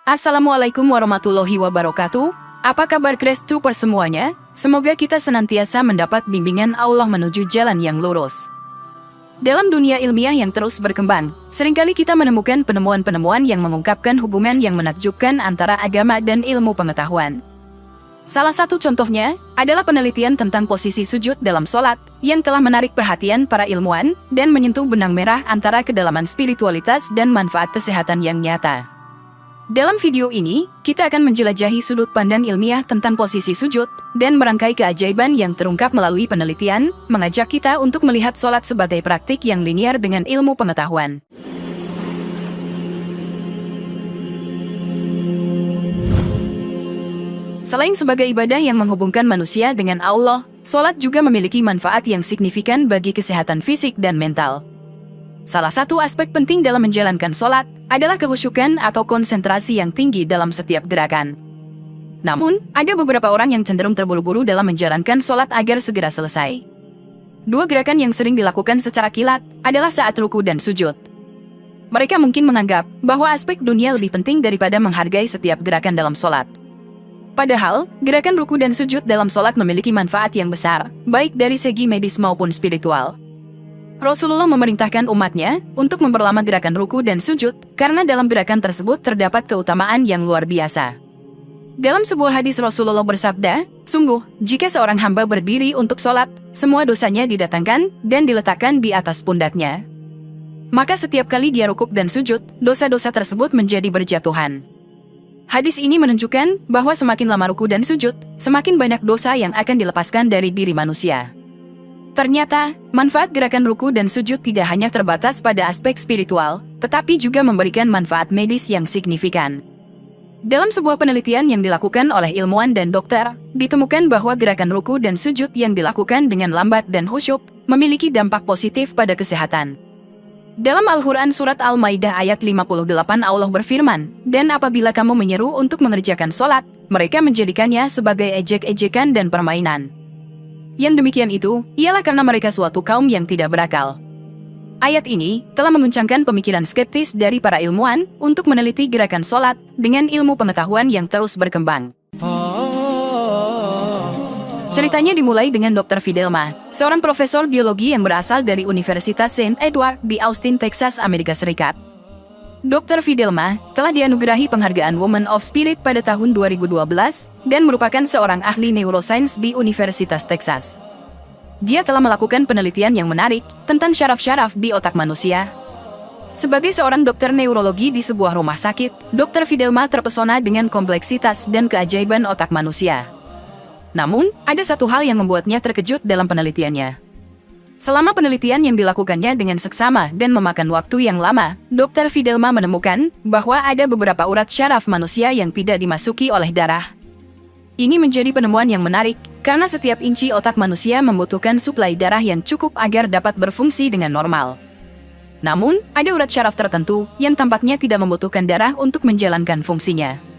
Assalamualaikum warahmatullahi wabarakatuh. Apa kabar Crash Troopers semuanya? Semoga kita senantiasa mendapat bimbingan Allah menuju jalan yang lurus. Dalam dunia ilmiah yang terus berkembang, seringkali kita menemukan penemuan-penemuan yang mengungkapkan hubungan yang menakjubkan antara agama dan ilmu pengetahuan. Salah satu contohnya adalah penelitian tentang posisi sujud dalam sholat yang telah menarik perhatian para ilmuwan dan menyentuh benang merah antara kedalaman spiritualitas dan manfaat kesehatan yang nyata. Dalam video ini, kita akan menjelajahi sudut pandang ilmiah tentang posisi sujud dan merangkai keajaiban yang terungkap melalui penelitian, mengajak kita untuk melihat sholat sebagai praktik yang linier dengan ilmu pengetahuan. Selain sebagai ibadah yang menghubungkan manusia dengan Allah, sholat juga memiliki manfaat yang signifikan bagi kesehatan fisik dan mental. Salah satu aspek penting dalam menjalankan sholat adalah kehusyukan atau konsentrasi yang tinggi dalam setiap gerakan. Namun, ada beberapa orang yang cenderung terburu-buru dalam menjalankan sholat agar segera selesai. Dua gerakan yang sering dilakukan secara kilat adalah saat ruku dan sujud. Mereka mungkin menganggap bahwa aspek dunia lebih penting daripada menghargai setiap gerakan dalam sholat. Padahal, gerakan ruku dan sujud dalam sholat memiliki manfaat yang besar, baik dari segi medis maupun spiritual. Rasulullah memerintahkan umatnya untuk memperlama gerakan ruku dan sujud, karena dalam gerakan tersebut terdapat keutamaan yang luar biasa. Dalam sebuah hadis Rasulullah bersabda, "Sungguh, jika seorang hamba berdiri untuk sholat, semua dosanya didatangkan dan diletakkan di atas pundaknya. Maka setiap kali dia rukuk dan sujud, dosa-dosa tersebut menjadi berjatuhan." Hadis ini menunjukkan bahwa semakin lama ruku dan sujud, semakin banyak dosa yang akan dilepaskan dari diri manusia. Ternyata, manfaat gerakan ruku dan sujud tidak hanya terbatas pada aspek spiritual, tetapi juga memberikan manfaat medis yang signifikan. Dalam sebuah penelitian yang dilakukan oleh ilmuwan dan dokter, ditemukan bahwa gerakan ruku dan sujud yang dilakukan dengan lambat dan khusyuk memiliki dampak positif pada kesehatan. Dalam Al-Quran Surat Al-Maidah ayat 58 Allah berfirman, "Dan apabila kamu menyeru untuk mengerjakan sholat, mereka menjadikannya sebagai ejek-ejekan dan permainan. Yang demikian itu, ialah karena mereka suatu kaum yang tidak berakal." Ayat ini telah menguncangkan pemikiran skeptis dari para ilmuwan untuk meneliti gerakan sholat dengan ilmu pengetahuan yang terus berkembang. Ceritanya dimulai dengan Dr. Fidelma, seorang profesor biologi yang berasal dari Universitas St. Edward di Austin, Texas, Amerika Serikat. Dr. Fidelma telah dianugerahi penghargaan Woman of Spirit pada tahun 2012 dan merupakan seorang ahli neuroscience di Universitas Texas. Dia telah melakukan penelitian yang menarik tentang syaraf-syaraf di otak manusia. Sebagai seorang dokter neurologi di sebuah rumah sakit, Dr. Fidelma terpesona dengan kompleksitas dan keajaiban otak manusia. Namun, ada satu hal yang membuatnya terkejut dalam penelitiannya. Selama penelitian yang dilakukannya dengan seksama dan memakan waktu yang lama, Dr. Fidelma menemukan bahwa ada beberapa urat syaraf manusia yang tidak dimasuki oleh darah. Ini menjadi penemuan yang menarik, karena setiap inci otak manusia membutuhkan suplai darah yang cukup agar dapat berfungsi dengan normal. Namun, ada urat syaraf tertentu yang tampaknya tidak membutuhkan darah untuk menjalankan fungsinya.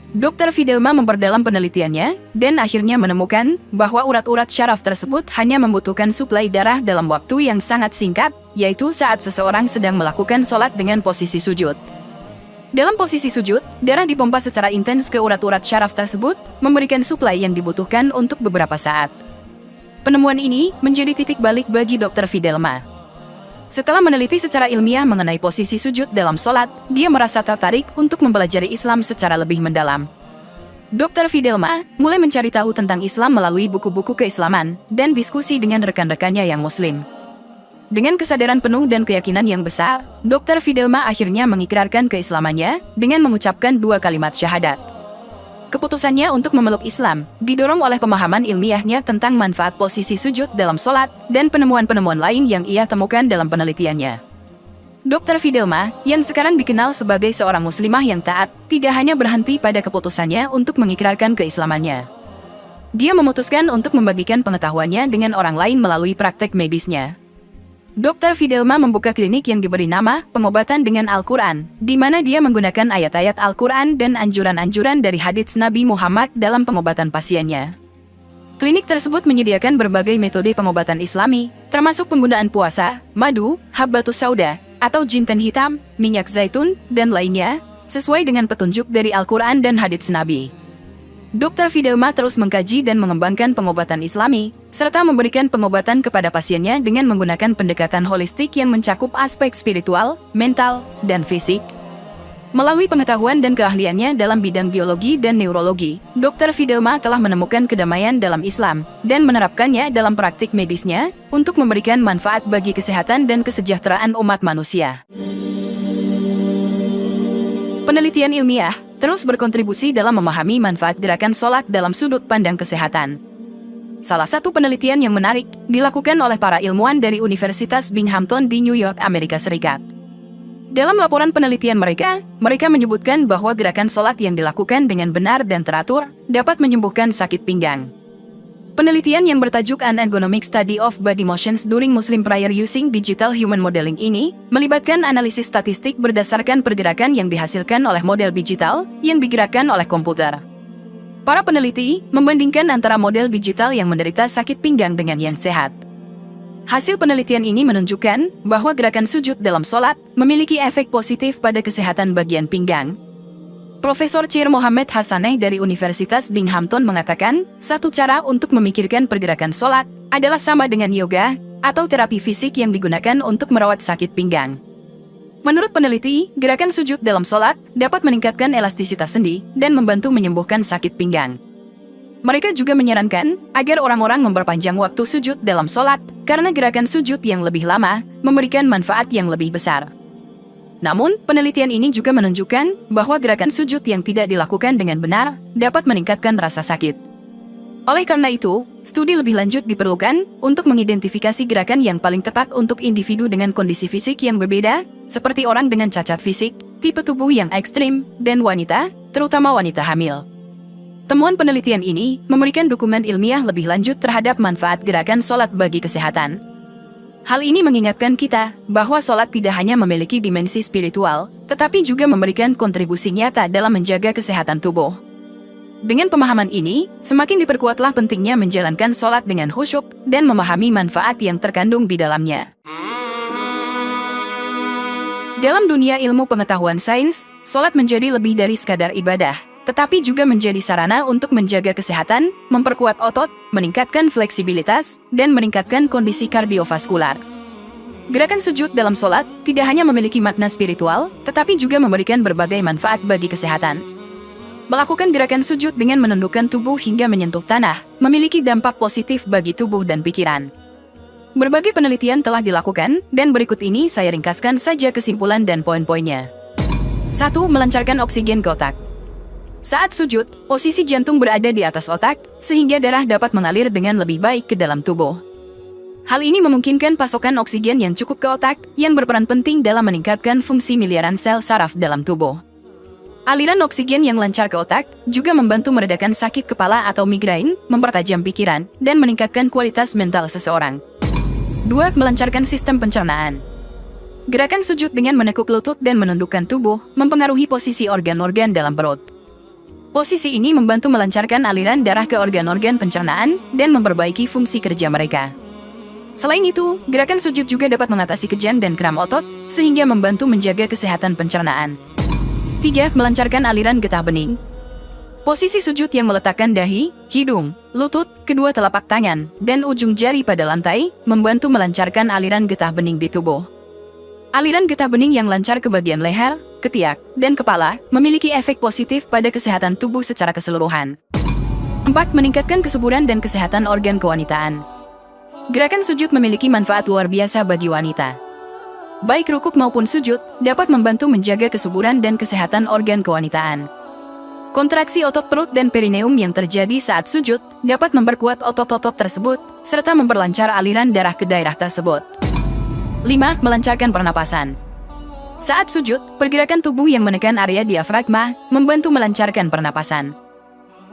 Dr. Fidelma memperdalam penelitiannya dan akhirnya menemukan bahwa urat-urat syaraf tersebut hanya membutuhkan suplai darah dalam waktu yang sangat singkat, yaitu saat seseorang sedang melakukan sholat dengan posisi sujud. Dalam posisi sujud, darah dipompa secara intens ke urat-urat syaraf tersebut, memberikan suplai yang dibutuhkan untuk beberapa saat. Penemuan ini menjadi titik balik bagi Dr. Fidelma. Setelah meneliti secara ilmiah mengenai posisi sujud dalam sholat, dia merasa tertarik untuk mempelajari Islam secara lebih mendalam. Dr. Fidelma mulai mencari tahu tentang Islam melalui buku-buku keislaman dan diskusi dengan rekan-rekannya yang Muslim. Dengan kesadaran penuh dan keyakinan yang besar, Dr. Fidelma akhirnya mengikrarkan keislamannya dengan mengucapkan 2 kalimat syahadat. Keputusannya untuk memeluk Islam didorong oleh pemahaman ilmiahnya tentang manfaat posisi sujud dalam sholat dan penemuan-penemuan lain yang ia temukan dalam penelitiannya. Dr. Fidelma, yang sekarang dikenal sebagai seorang muslimah yang taat, tidak hanya berhenti pada keputusannya untuk mengikrarkan keislamannya. Dia memutuskan untuk membagikan pengetahuannya dengan orang lain melalui praktek medisnya. Dr. Fidelma membuka klinik yang diberi nama Pengobatan dengan Al-Quran, di mana dia menggunakan ayat-ayat Al-Quran dan anjuran-anjuran dari hadits Nabi Muhammad dalam pengobatan pasiennya. Klinik tersebut menyediakan berbagai metode pengobatan Islami, termasuk penggunaan puasa, madu, habbatus sauda, atau jinten hitam, minyak zaitun, dan lainnya, sesuai dengan petunjuk dari Al-Quran dan hadits Nabi. Dr. Fidelma terus mengkaji dan mengembangkan pengobatan Islami, serta memberikan pengobatan kepada pasiennya dengan menggunakan pendekatan holistik yang mencakup aspek spiritual, mental, dan fisik. Melalui pengetahuan dan keahliannya dalam bidang biologi dan neurologi, Dr. Fidelma telah menemukan kedamaian dalam Islam dan menerapkannya dalam praktik medisnya untuk memberikan manfaat bagi kesehatan dan kesejahteraan umat manusia. Penelitian ilmiah terus berkontribusi dalam memahami manfaat gerakan sholat dalam sudut pandang kesehatan. Salah satu penelitian yang menarik dilakukan oleh para ilmuwan dari Universitas Binghamton di New York, Amerika Serikat. Dalam laporan penelitian mereka menyebutkan bahwa gerakan sholat yang dilakukan dengan benar dan teratur dapat menyembuhkan sakit pinggang. Penelitian yang bertajuk An Ergonomic Study of Body Motions During Muslim Prayer Using Digital Human Modeling ini melibatkan analisis statistik berdasarkan pergerakan yang dihasilkan oleh model digital yang digerakkan oleh komputer. Para peneliti membandingkan antara model digital yang menderita sakit pinggang dengan yang sehat. Hasil penelitian ini menunjukkan bahwa gerakan sujud dalam sholat memiliki efek positif pada kesehatan bagian pinggang. Profesor Chair Mohammed Hassaneh dari Universitas Binghamton mengatakan, satu cara untuk memikirkan pergerakan sholat adalah sama dengan yoga atau terapi fisik yang digunakan untuk merawat sakit pinggang. Menurut peneliti, gerakan sujud dalam sholat dapat meningkatkan elastisitas sendi dan membantu menyembuhkan sakit pinggang. Mereka juga menyarankan agar orang-orang memperpanjang waktu sujud dalam sholat karena gerakan sujud yang lebih lama memberikan manfaat yang lebih besar. Namun, penelitian ini juga menunjukkan bahwa gerakan sujud yang tidak dilakukan dengan benar dapat meningkatkan rasa sakit. Oleh karena itu, studi lebih lanjut diperlukan untuk mengidentifikasi gerakan yang paling tepat untuk individu dengan kondisi fisik yang berbeda, seperti orang dengan cacat fisik, tipe tubuh yang ekstrim, dan wanita, terutama wanita hamil. Temuan penelitian ini memberikan dokumen ilmiah lebih lanjut terhadap manfaat gerakan sholat bagi kesehatan. Hal ini mengingatkan kita bahwa sholat tidak hanya memiliki dimensi spiritual, tetapi juga memberikan kontribusi nyata dalam menjaga kesehatan tubuh. Dengan pemahaman ini, semakin diperkuatlah pentingnya menjalankan sholat dengan khusyuk dan memahami manfaat yang terkandung di dalamnya. Dalam dunia ilmu pengetahuan sains, sholat menjadi lebih dari sekadar ibadah, tetapi juga menjadi sarana untuk menjaga kesehatan, memperkuat otot, meningkatkan fleksibilitas, dan meningkatkan kondisi kardiovaskular. Gerakan sujud dalam sholat tidak hanya memiliki makna spiritual, tetapi juga memberikan berbagai manfaat bagi kesehatan. Melakukan gerakan sujud dengan menundukkan tubuh hingga menyentuh tanah, memiliki dampak positif bagi tubuh dan pikiran. Berbagai penelitian telah dilakukan, dan berikut ini saya ringkaskan saja kesimpulan dan poin-poinnya. 1. Melancarkan oksigen ke otak. Saat sujud, posisi jantung berada di atas otak, sehingga darah dapat mengalir dengan lebih baik ke dalam tubuh. Hal ini memungkinkan pasokan oksigen yang cukup ke otak, yang berperan penting dalam meningkatkan fungsi miliaran sel saraf dalam tubuh. Aliran oksigen yang lancar ke otak juga membantu meredakan sakit kepala atau migrain, mempertajam pikiran, dan meningkatkan kualitas mental seseorang. 2. Melancarkan sistem pencernaan. Gerakan sujud dengan menekuk lutut dan menundukkan tubuh mempengaruhi posisi organ-organ dalam perut. Posisi ini membantu melancarkan aliran darah ke organ-organ pencernaan dan memperbaiki fungsi kerja mereka. Selain itu, gerakan sujud juga dapat mengatasi kejang dan kram otot, sehingga membantu menjaga kesehatan pencernaan. 3. Melancarkan aliran getah bening. Posisi sujud yang meletakkan dahi, hidung, lutut, kedua telapak tangan, dan ujung jari pada lantai, membantu melancarkan aliran getah bening di tubuh. Aliran getah bening yang lancar ke bagian leher, ketiak, dan kepala memiliki efek positif pada kesehatan tubuh secara keseluruhan. 4. Meningkatkan kesuburan dan kesehatan organ kewanitaan. Gerakan sujud memiliki manfaat luar biasa bagi wanita. Baik rukuk maupun sujud dapat membantu menjaga kesuburan dan kesehatan organ kewanitaan. Kontraksi otot perut dan perineum yang terjadi saat sujud dapat memperkuat otot-otot tersebut, serta memperlancar aliran darah ke daerah tersebut. 5. Melancarkan pernapasan. Saat sujud, pergerakan tubuh yang menekan area diafragma membantu melancarkan pernapasan.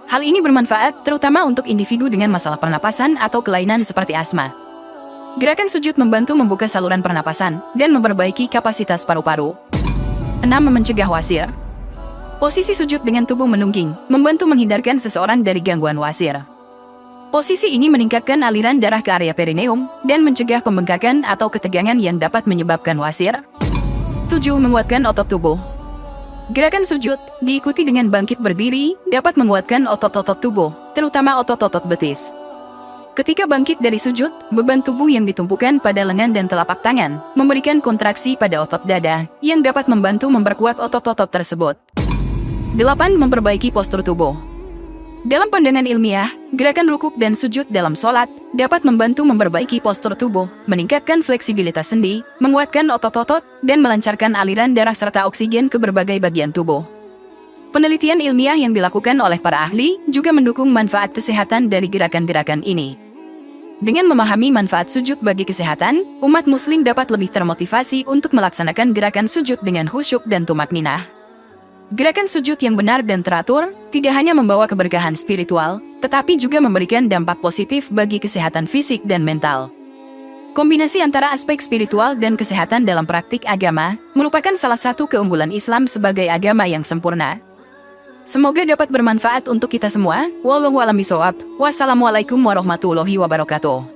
Hal ini bermanfaat terutama untuk individu dengan masalah pernapasan atau kelainan seperti asma. Gerakan sujud membantu membuka saluran pernapasan dan memperbaiki kapasitas paru-paru. 6. Mencegah wasir. Posisi sujud dengan tubuh menungging membantu menghindarkan seseorang dari gangguan wasir. Posisi ini meningkatkan aliran darah ke area perineum dan mencegah pembengkakan atau ketegangan yang dapat menyebabkan wasir. 7. Menguatkan otot tubuh. Gerakan sujud, diikuti dengan bangkit berdiri, dapat menguatkan otot-otot tubuh, terutama otot-otot betis. Ketika bangkit dari sujud, beban tubuh yang ditumpukan pada lengan dan telapak tangan memberikan kontraksi pada otot dada, yang dapat membantu memperkuat otot-otot tersebut. 8. Memperbaiki postur tubuh. Dalam pandangan ilmiah, gerakan rukuk dan sujud dalam sholat dapat membantu memperbaiki postur tubuh, meningkatkan fleksibilitas sendi, menguatkan otot-otot, dan melancarkan aliran darah serta oksigen ke berbagai bagian tubuh. Penelitian ilmiah yang dilakukan oleh para ahli juga mendukung manfaat kesehatan dari gerakan-gerakan ini. Dengan memahami manfaat sujud bagi kesehatan, umat muslim dapat lebih termotivasi untuk melaksanakan gerakan sujud dengan khusyuk dan tumakninah. Gerakan sujud yang benar dan teratur tidak hanya membawa keberkahan spiritual, tetapi juga memberikan dampak positif bagi kesehatan fisik dan mental. Kombinasi antara aspek spiritual dan kesehatan dalam praktik agama merupakan salah satu keunggulan Islam sebagai agama yang sempurna. Semoga dapat bermanfaat untuk kita semua. Wallahu a'lam bishawab. Wassalamualaikum warahmatullahi wabarakatuh.